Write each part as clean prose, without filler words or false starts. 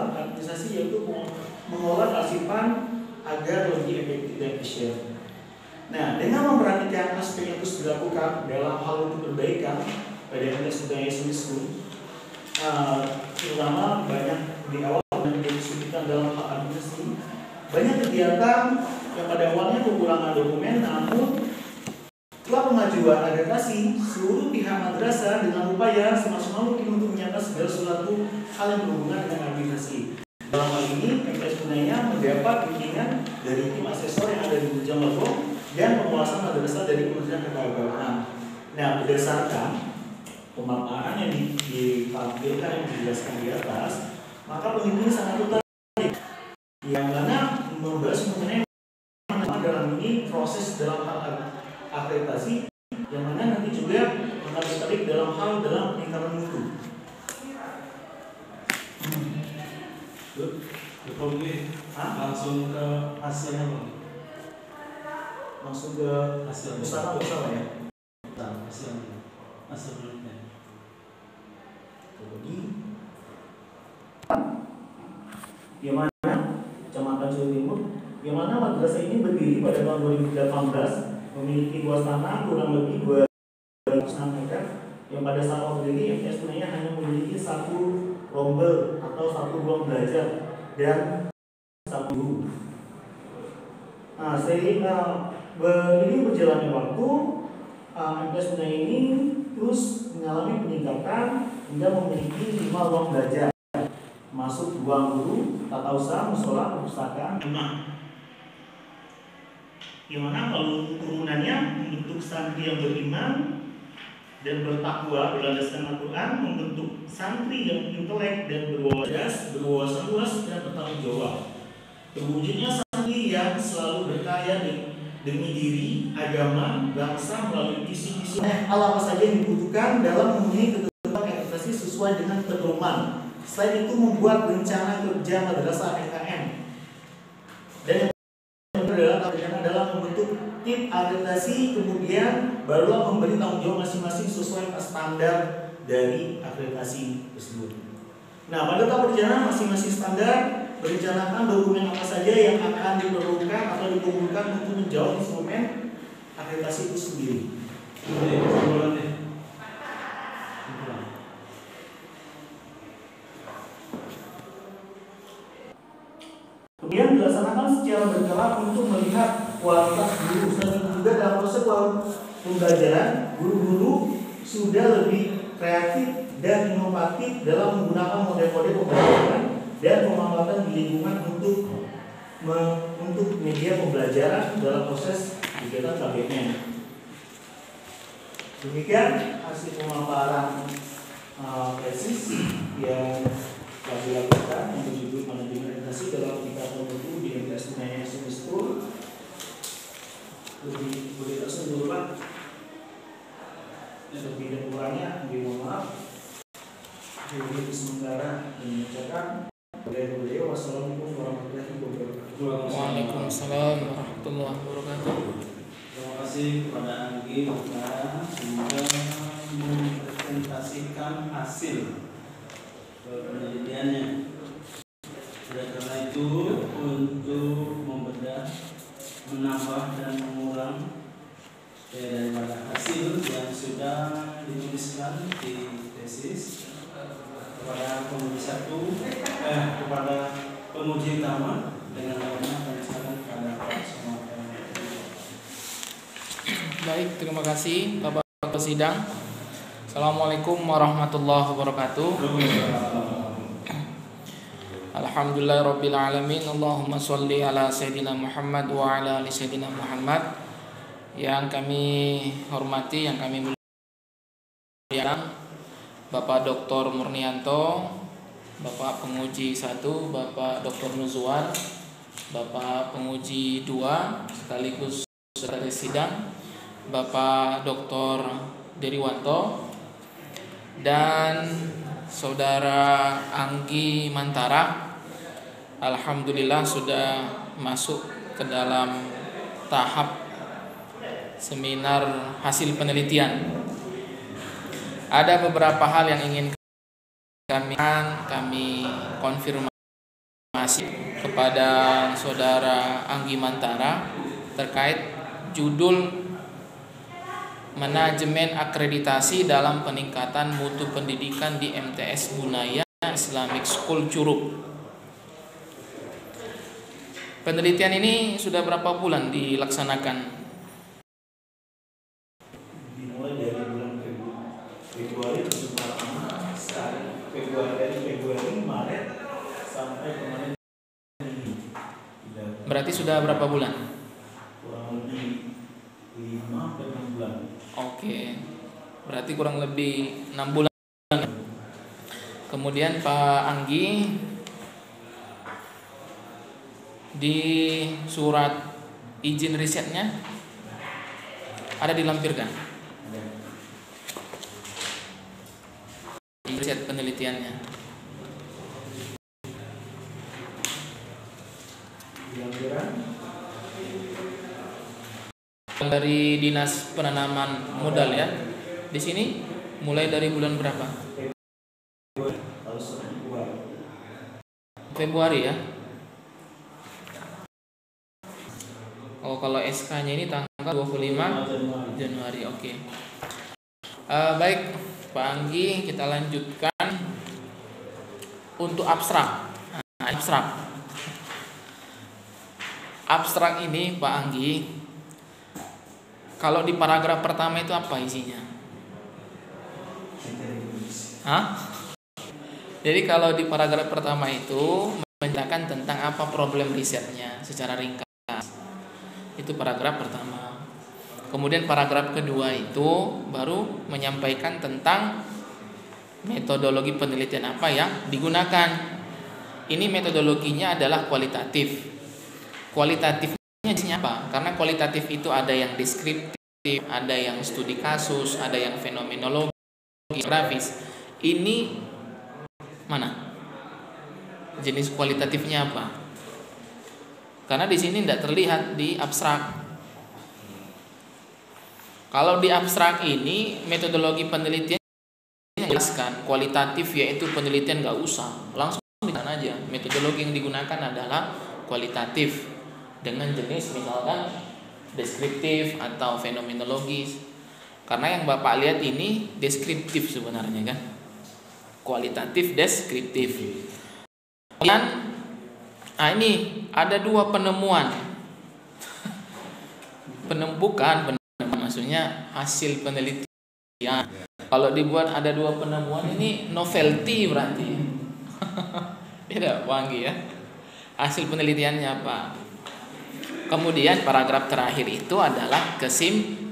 administrasi, yaitu mengolah arsipan agar lebih efektif dan efisien. Nah, dengan memperhatikan aspek yang terus dilakukan dalam hal untuk perbaikan pada MTS Budaya Sumisku, terutama banyak di awal yang disulitan dalam hal administrasi, banyak kegiatan yang pada awalnya kekurangan dokumen, namun setelah pengajuan agregasi, seluruh pihak madrasah dengan upaya semaksimal mungkin untuk menyiapkan segala sesuatu hal yang berhubungan dengan administrasi. Dalam hal ini, MTS Budaya mendapat bimbingan dari tim asesor yang ada di Bujang Lombok dan penguasaan madrasah dari Kementerian Keagamaan. Nah, berdasarkan pemaparan yang ditampilkan yang dijelaskan di atas, maka peneliti sangat tertarik yang mana membahas mengenai dalam ini proses dalam hal akreditasi, yang mana nanti juga akan tertarik dalam peningkatan mutu. Langsung ke hasilnya bang. Langsung ke hasil usaha ya. Hasil berikutnya. Yang mana Kecamatan Ciledug Timur, yang mana madrasah ini berdiri pada tahun 2018, memiliki luas tanah kurang lebih 206 meter, yang pada saat berdiri MTS Budaya hanya memiliki satu rombel atau satu ruang belajar dan satu guru. Nah, seiring berjalannya waktu, MTS Budaya ini terus mengalami peningkatan hingga memiliki 5 ruang belajar, masuk ruang guru, tata usaha, musola, perpustakaan, rumah. Yang mana kalau turunannya membentuk santri yang beriman dan bertakwa berlandaskan Al-Quran, membentuk santri yang intelek dan berwawasan luas dan bertanggung jawab. Terwujudnya santri yang selalu berkaya demi diri, agama, bangsa melalui visi-visi apa saja yang dibutuhkan dalam memenuhi kebutuhan akreditasi sesuai dengan pedoman. Selain itu membuat rencana kerja madrasah FKM dan yang dalam membentuk tim akreditasi, kemudian barulah memberi tanggung jawab masing-masing sesuai standar dari akreditasi tersebut. Nah, pada tahap perjalanan masing-masing standar berencanakan dokumen apa saja yang akan diperlukan atau dikumpulkan untuk menjawab instrumen akreditasi itu sendiri. Kemudian dilaksanakan secara berkala untuk melihat kualitas guru, dan juga dalam proses pembelajaran guru-guru sudah lebih kreatif dan inovatif dalam menggunakan model-model pembelajaran dan pemanfaatan di lingkungan untuk media pembelajaran dalam proses kegiatan KBM. Demikian hasil pemaparan tesis yang telah dilakukan yang berjudul manajemen akreditasi dalam peningkatan mutu di MTS Budaya Sumisku. Lebih boleh langsung dulu Pak. Lebih dan kurangnya mohon maaf. Jadi sementara mengucapkan beliau wassalamualaikum warahmatullahi wabarakatuh. Waalaikumsalam warahmatullahi wabarakatuh. Terima kasih kepada Anggi sudah mempresentasikan hasil penelitiannya. Oleh karena itu, untuk membedah, menambah dan mengulang daripada hasil yang sudah dituliskan di tesis kepada penguji utama dengan nama penjelasan kepada Baik, terima kasih Bapak Sidang. Assalamualaikum warahmatullahi wabarakatuh. Alhamdulillahirabbil alamin. Allahumma sholli ala sayyidina Muhammad wa ala ali sayyidina Muhammad. Yang kami hormati, yang kami muliakan Bapak Dr. Murnianto, Bapak penguji 1, Bapak Dr. Nuzwan, Bapak penguji 2 sekaligus saudara sidang, Bapak Dr. Deriwanto, dan Saudara Anggi Mantara. Alhamdulillah sudah masuk ke dalam tahap seminar hasil penelitian. Ada beberapa hal yang ingin kami konfirmasi observasi kepada saudara Anggi Mantara terkait judul Manajemen Akreditasi dalam Peningkatan Mutu Pendidikan di MTS Bunaya Islamic School Curug. Penelitian ini sudah berapa bulan dilaksanakan? Dimulai dari bulan Februari Februari Maret sampai kemarin. Berarti sudah berapa bulan? Kurang lebih 5 ke 6 bulan. Oke. Berarti kurang lebih 6 bulan. Kemudian Pak Anggi di surat izin risetnya ada dilampirkan riset penelitiannya. Dari Dinas Penanaman Modal ya. Di sini mulai dari bulan berapa? Februari ya. Oh, kalau SK-nya ini tanggal 25 Januari. Oke. Baik, Pak Anggi, kita lanjutkan untuk abstrak. Abstrak ini Pak Anggi, kalau di paragraf pertama itu apa isinya? Jadi kalau di paragraf pertama itu menjelaskan tentang apa problem risetnya secara ringkas. Itu paragraf pertama. Kemudian paragraf kedua itu baru menyampaikan tentang metodologi penelitian apa yang digunakan. Ini metodologinya adalah kualitatif. Kualitatifnya jenisnya apa? Karena kualitatif itu ada yang deskriptif, ada yang studi kasus, ada yang fenomenologi, grafis. Ini mana? Jenis kualitatifnya apa? Karena di sini tidak terlihat di abstrak. Kalau di abstrak ini metodologi penelitian menjelaskan kualitatif yaitu penelitian nggak usah, langsung di sana aja. Metodologi yang digunakan adalah kualitatif dengan jenis misalkan deskriptif atau fenomenologis. Karena yang Bapak lihat ini deskriptif sebenarnya kan, kualitatif deskriptif. Kemudian ini ada dua penemuan. Penemuan maksudnya hasil penelitian. Kalau dibuat ada dua penemuan ini novelty berarti. Tidak wangi ya. Hasil penelitiannya apa? Kemudian paragraf terakhir itu adalah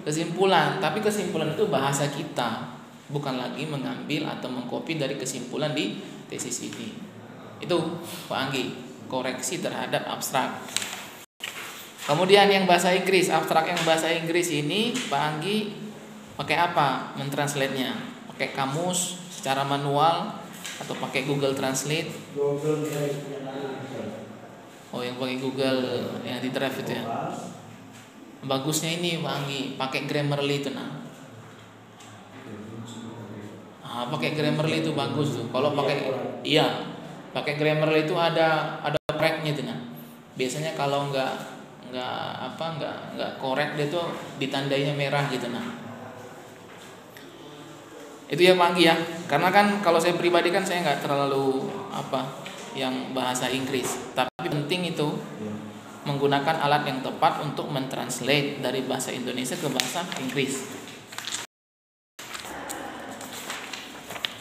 kesimpulan. Tapi kesimpulan itu bahasa kita, bukan lagi mengambil atau mengcopy dari kesimpulan di tesis ini. Itu Pak Anggi, koreksi terhadap abstrak. Kemudian yang bahasa Inggris, abstrak yang bahasa Inggris ini Pak Anggi pakai apa mentranslate-nya? Pakai kamus secara manual atau pakai Google Translate? Oh, yang pakai Google yang di drive itu ya. Bagusnya ini Pak Anggi pakai Grammarly itu nah. Pakai Grammarly itu bagus tuh. Kalau pakai Grammarly itu ada koreknya itu nah. Biasanya kalau nggak korek dia tuh ditandainya merah gitu nah. Itu ya Pak Anggi ya. Karena kan kalau saya pribadi kan saya nggak terlalu yang bahasa Inggris. Tapi penting itu menggunakan alat yang tepat untuk mentranslate dari bahasa Indonesia ke bahasa Inggris.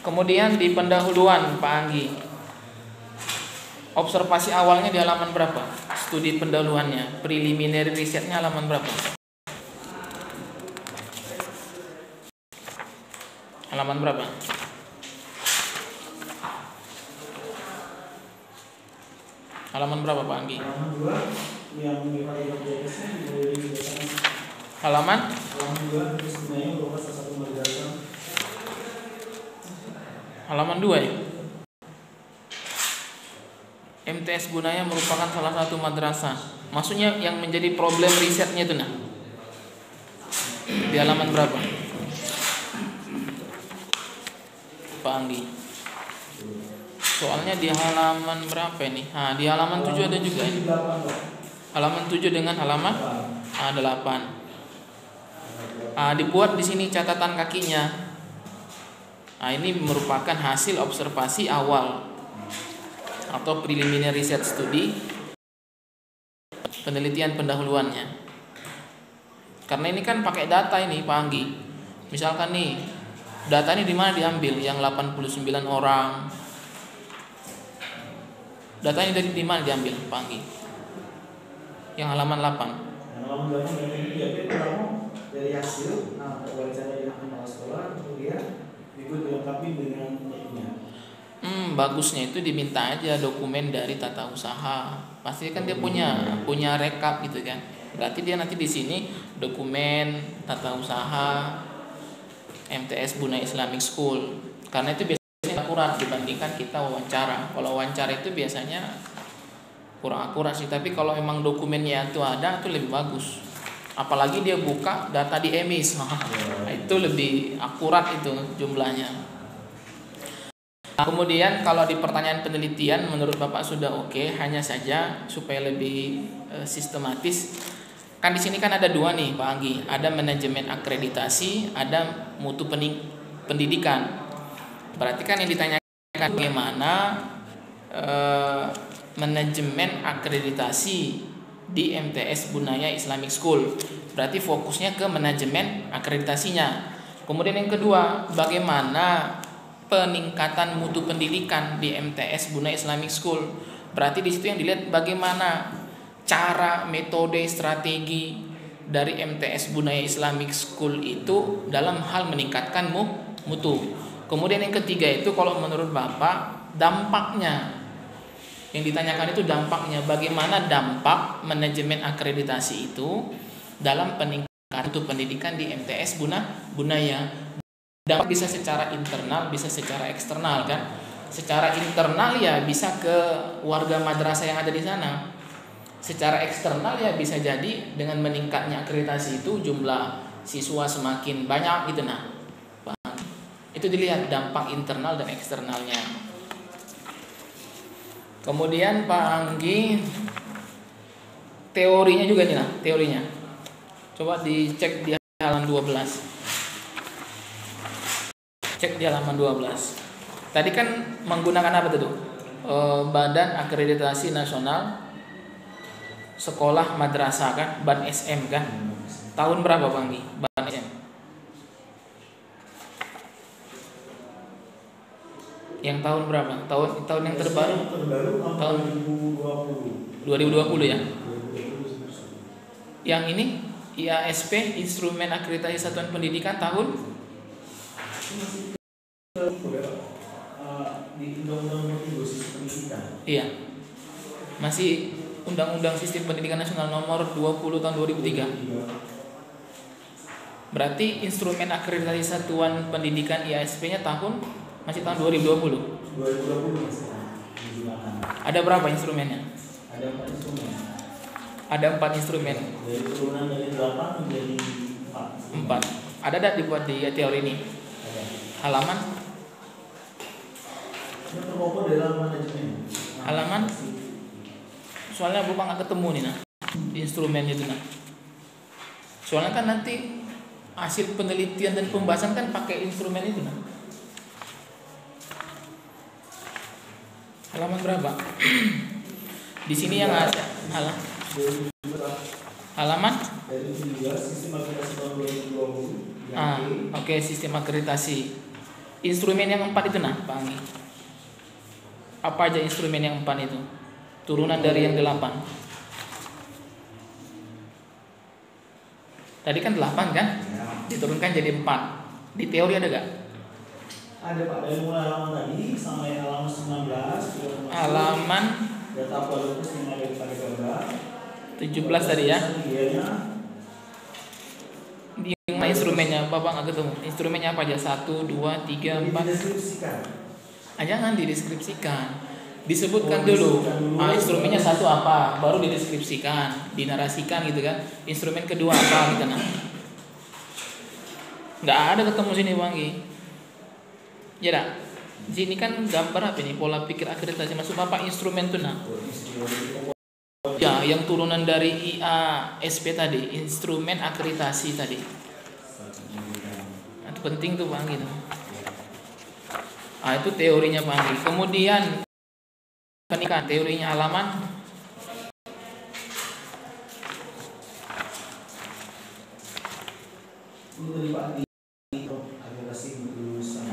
Kemudian di pendahuluan Pak Anggi, observasi awalnya di halaman berapa? Studi pendahuluannya, preliminary risetnya halaman berapa? Halaman berapa? Halaman berapa Pak Anggi? Halaman 2 yang dipakai BPS-nya Halaman 2 terus sebenarnya merupakan salah satu madrasah. Halaman 2 ya. MTS Bunaya merupakan salah satu madrasah. Maksudnya yang menjadi problem risetnya itu nah. Di halaman berapa? Pak Anggi. Soalnya di halaman berapa ini? Nah, di halaman 7 ada juga ini. Halaman 7 dengan halaman 8. Dibuat di sini catatan kakinya. Ini merupakan hasil observasi awal atau preliminary research study, penelitian pendahuluannya. Karena ini kan pakai data ini Pak Anggi. Misalkan nih, data ini di mana diambil? Yang 89 orang. Datanya dari di mana diambil Pak Anggi? Yang halaman 8. Halaman 8 berarti dari hasil wawancara yang kepala sekolah, kemudian ikut dilengkapi dengan tekniknya. Bagusnya itu diminta aja dokumen dari tata usaha. Pasti kan dia punya rekap gitu kan. Berarti dia nanti di sini dokumen tata usaha MTS Bunaya Islamic School. Karena itu biasanya akurat dibandingkan kita wawancara. Kalau wawancara itu biasanya kurang akurat sih. Tapi kalau memang dokumennya itu ada, itu lebih bagus. Apalagi dia buka data di EMIS, itu lebih akurat itu jumlahnya. Kemudian kalau di pertanyaan penelitian menurut Bapak sudah oke, hanya saja supaya lebih sistematis. Kan di sini kan ada dua nih Pak Anggi, ada manajemen akreditasi, ada mutu pendidikan. Berarti kan yang ditanyakan bagaimana manajemen akreditasi di MTS Bunaya Islamic School. Berarti fokusnya ke manajemen akreditasinya. Kemudian yang kedua, bagaimana peningkatan mutu pendidikan di MTS Bunaya Islamic School. Berarti di situ yang dilihat bagaimana cara, metode, strategi dari MTS Bunaya Islamic School itu dalam hal meningkatkan mutu. Kemudian yang ketiga itu kalau menurut Bapak dampaknya. Yang ditanyakan itu dampaknya, bagaimana dampak manajemen akreditasi itu dalam peningkatan mutu pendidikan di MTS Bunaya. Dampak bisa secara internal, bisa secara eksternal kan. Secara internal ya bisa ke warga madrasah yang ada di sana. Secara eksternal ya bisa jadi dengan meningkatnya akreditasi itu jumlah siswa semakin banyak gitu nah. Itu dilihat dampak internal dan eksternalnya. Kemudian Pak Anggi teorinya juga nih nah, teorinya. Coba dicek di halaman 12. Cek di halaman 12. Tadi kan menggunakan apa tuh? Badan Akreditasi Nasional Sekolah Madrasah kan, BAN SM kan. Tahun berapa Pak Anggi? BAN SM. Yang tahun berapa? Tahun yang terbaru tahun 2020 ya. Yang ini IASP, Instrumen Akreditasi Satuan Pendidikan tahun di Undang-Undang Sistem Pendidikan. Iya. Masih Undang-Undang Sistem Pendidikan Nasional nomor 20 tahun 2003. Berarti instrumen akreditasi satuan pendidikan IASP-nya masih tahun 2020. 2020 Mas. Ada berapa instrumennya? Ada 4 instrumen. Ada 4 instrumen. Dari turunan dari 8 menjadi 4. Ada dibuat di teori ini. Ada. Halaman? Ini terpokok dari manajemen. Halaman? Soalnya Bapak nggak ketemu nih nah di instrumen itu nah. Soalnya kan nanti hasil penelitian dan pembahasan kan pakai instrumen itu nah. Halaman berapa? Di sini yang ada halaman? Dari 17 sistem akreditasi tahun 2020. Oke, sistem akreditasi. Instrumen yang 4 itu nah, Pak Anggi. Apa aja instrumen yang 4 itu? Turunan dari yang 8. Tadi kan 8 kan? Diturunkan jadi 4. Di teori ada gak? Ada Pak, dari mulai halaman tadi sampai halaman 19. Halaman data kualitas yang ada pada gambar 17 tadi ya. Dianya Di mana instrumennya? Bapak nggak ketemu. Instrumennya apa aja? 1, 2, 3, 4. dideskripsikan. Jangan dideskripsikan. Disebutkan dulu. Instrumennya satu apa, baru dideskripsikan, dinarasikan gitu kan. Instrumen kedua apa gitu nah. Nggak ada ketemu sini Bang Gi. Ya dah. Di sini kan gambar apa ini? Pola pikir akreditasi. Maksud Bapak instrumen tuh nah. Ya, yang turunan dari IASP tadi, instrumen akreditasi tadi. Itu penting tuh Pak Anggi. Itu teorinya Pak Anggi. Kemudian pernikahan, teorinya halaman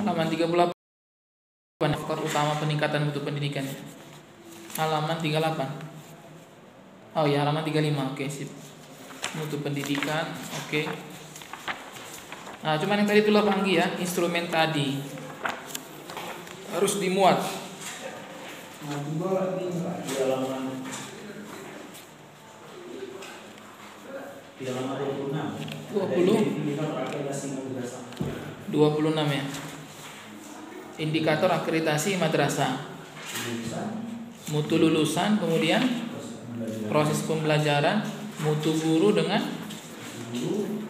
halaman 38. Faktor utama peningkatan mutu pendidikan. Halaman 38. Oh ya, halaman 35. Oke, sip. Mutu pendidikan, oke. Nah, cuman yang tadi itulah Pak Anggi ya, instrumen tadi harus dimuat. Nah, juga di halaman 26 ya. Indikator akreditasi madrasah. Mutu lulusan, kemudian proses pembelajaran, mutu guru dengan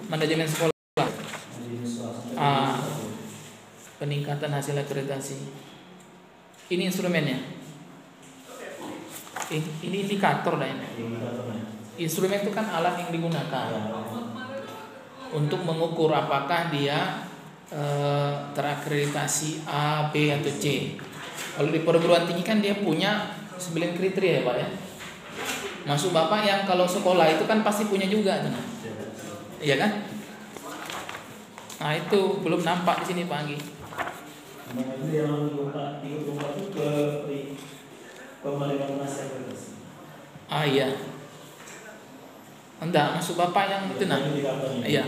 manajemen sekolah. Peningkatan hasil akreditasi. Ini instrumennya. Ini indikator dah ini. Instrumen itu kan alat yang digunakan untuk mengukur apakah dia terakreditasi A, B atau C. Kalau di perguruan tinggi kan dia punya 9 kriteria ya Pak ya. Maksud Bapak yang kalau sekolah itu kan pasti punya juga tuh. Iya kan? Nah, itu belum nampak di sini Pak Anggi. Itu yang 34 itu ke pemeriksaan akreditasi. Iya. Enggak, maksud Bapak yang itu nah. Iya.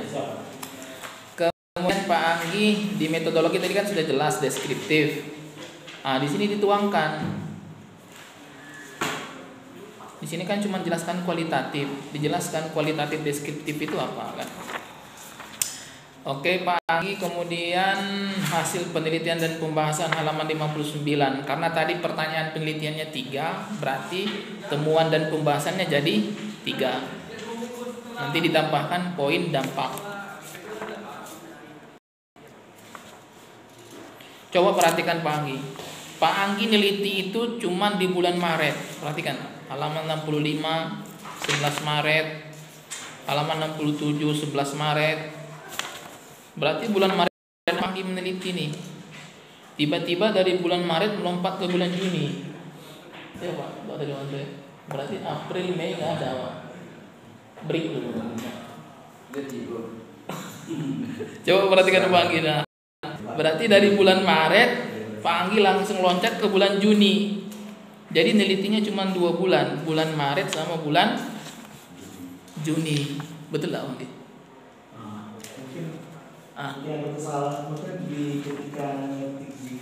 Kemudian Pak Anggi di metodologi tadi kan sudah jelas deskriptif. Di sini dituangkan. Di sini kan cuma jelaskan kualitatif, dijelaskan kualitatif deskriptif itu apa kan? Oke Pak Anggi, kemudian hasil penelitian dan pembahasan halaman 59. Karena tadi pertanyaan penelitiannya 3, berarti temuan dan pembahasannya jadi 3. Nanti ditambahkan poin dampak. Coba perhatikan Pak Anggi. Pak Anggi neliti itu cuma di bulan Maret. Perhatikan halaman 65 11 Maret, halaman 67 11 Maret. Berarti bulan Maret Pak Anggi meneliti nih. Tiba-tiba dari bulan Maret melompat ke bulan Juni. Ya Pak, dari mana? Berarti April, Mei nggak ada Pak. Break dulu. Coba perhatikan Pak Anggi. Nah, berarti dari bulan Maret Pak Anggi langsung loncat ke bulan Juni. Jadi nelitinya cuma 2 bulan, bulan Maret sama bulan Juni. Betul tak Pak Anggi? Mungkin ada kesalahan mungkin di ketika ngetik di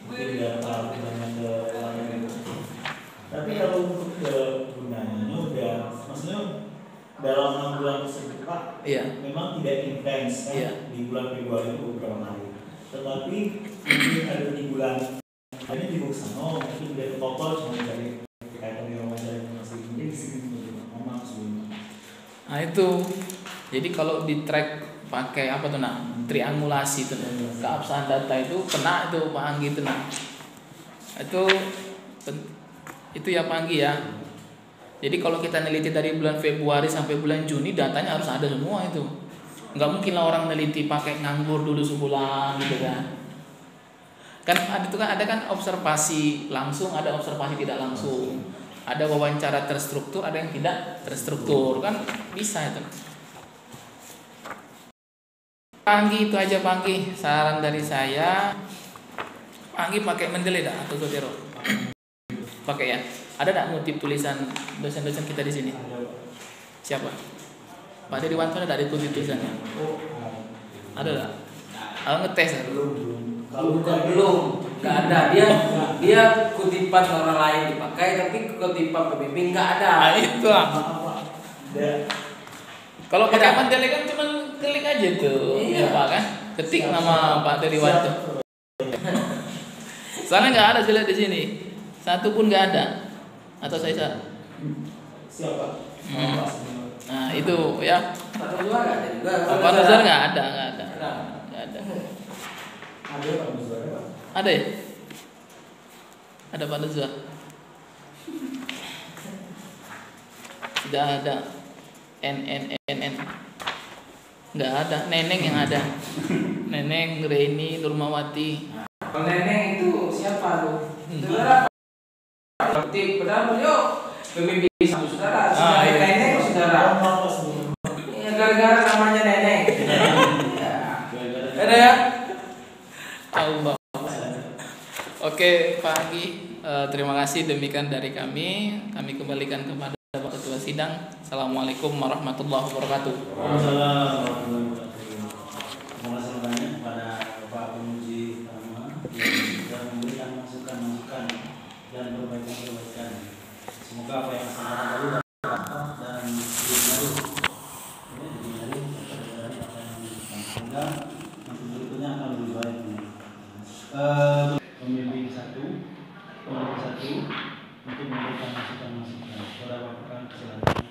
mungkin data gunanya ke lain. Tapi kalau untuk gunanya udah, maksudnya dalam 6 bulan tersebut Pak, memang tidak intens kan di bulan Februari itu beberapa kali. Tetapi mungkin ada di bulan ini di Buksano, mungkin dari Topol cuma dari kaitan di wawancara yang masih mungkin di sini memang sebelumnya. Nah itu, jadi kalau di track pakai apa tuh nah, triangulasi tuh, keabsahan data itu kena itu Pak Anggi itu nah. Itu ya Pak Anggi ya. Jadi kalau kita neliti dari bulan Februari sampai bulan Juni datanya harus ada semua itu. Nggak mungkin lah orang neliti pakai nganggur dulu sebulan gitu kan. Kan ada kan observasi langsung, ada observasi tidak langsung. Ada wawancara terstruktur, ada yang tidak terstruktur kan bisa itu. Pak Anggi itu aja Pak Anggi, saran dari saya. Pak Anggi pakai Mendeley dah atau Zotero? Pakai ya. Ada tak motif tulisan dosen-dosen kita di sini? Siapa? Pak Deriwanto ada di tulisannya? Ada tak? Ngetes belum, nggak ada. Dia kutipan orang lain dipakai, tapi kutipan PBB nggak ada. Itu kalau pakai Mendeley kan cuma klik aja tuh, ya Pak kan? Ketik nama Pak Deriwanto. Soalnya nggak ada jelas di sini, satu pun nggak ada. Atau saya salah? Siapa? Nah itu ya. Pak Nuzar nggak ada juga. Pak Nuzar nggak ada. Ada Pak Nuzar Pak. Ada ya? Ada Pak Lezwa? Tidak ada. N. Nggak ada. Neneng yang ada. Neneng, Reni, Nurmawati. Kalau Neneng itu siapa lu? Saudara aktif, padahal beliau pemimpin satu saudara. Iya. Neneng saudara. Ya, gara-gara namanya Neneng. Ada ya? Allah. Oke, Pak Agi, terima kasih demikian dari kami. Kami kembalikan kepada Pak Ketua Sidang. Assalamualaikum warahmatullahi wabarakatuh. Waalaikumsalam warahmatullahi wabarakatuh. Terima kasih banyak kepada Bapak Penguji Utama yang sudah memberikan masukan-masukan dan perbaikan-perbaikan. Semoga apa yang saya tadi dapat dan baru dari apa yang sehingga nanti berikutnya akan lebih baik. Pembimbing satu untuk memberikan masukan-masukan. Saudara Bapak silakan.